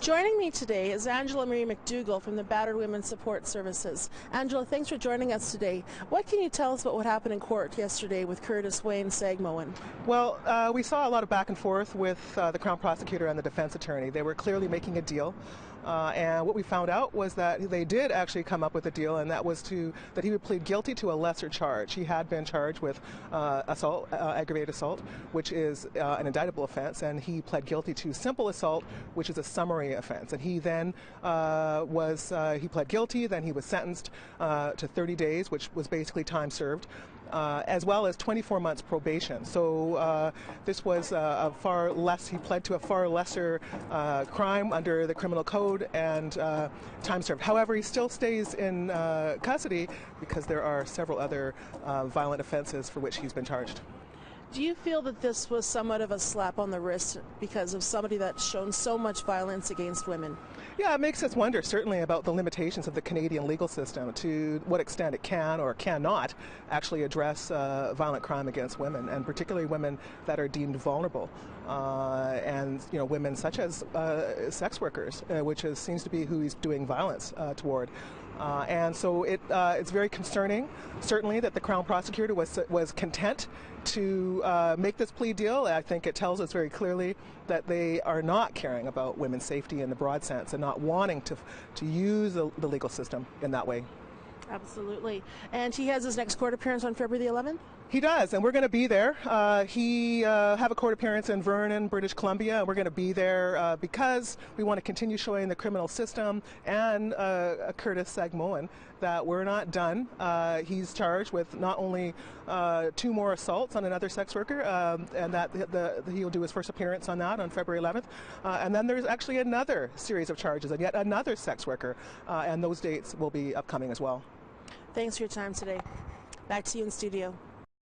Joining me today is Angela Marie MacDougall from the Battered Women's Support Services. Angela, thanks for joining us today. What can you tell us about what happened in court yesterday with Curtis Wayne Sagmoen? Well, we saw a lot of back and forth with the Crown Prosecutor and the defense attorney. They were clearly making a deal. And what we found out was that they did actually come up with a deal, and that was that he would plead guilty to a lesser charge. He had been charged with assault, aggravated assault, which is an indictable offense, and he pled guilty to simple assault, which is a summary offense. And he then he pled guilty. Then he was sentenced to 30 days, which was basically time served. As well as 24 months probation. So this was he pled to a far lesser crime under the criminal code and time served. However, he still stays in custody because there are several other violent offenses for which he's been charged. Do you feel that this was somewhat of a slap on the wrist because of somebody that's shown so much violence against women? Yeah, it makes us wonder certainly about the limitations of the Canadian legal system, to what extent it can or cannot actually address violent crime against women, and particularly women that are deemed vulnerable, and women such as sex workers, which seems to be who he's doing violence toward. And so it's very concerning, certainly, that the Crown Prosecutor was content to make this plea deal. I think it tells us very clearly that they are not caring about women's safety in the broad sense and not wanting to use the legal system in that way. Absolutely. And he has his next court appearance on February the 11th? He does, and we're going to be there. He have a court appearance in Vernon, British Columbia, and we're going to be there because we want to continue showing the criminal system and Curtis Sagmoen that we're not done. He's charged with not only 2 more assaults on another sex worker, and that he'll do his first appearance on that on February 11th. And then there's actually another series of charges and yet another sex worker, and those dates will be upcoming as well. Thanks for your time today. Back to you in studio.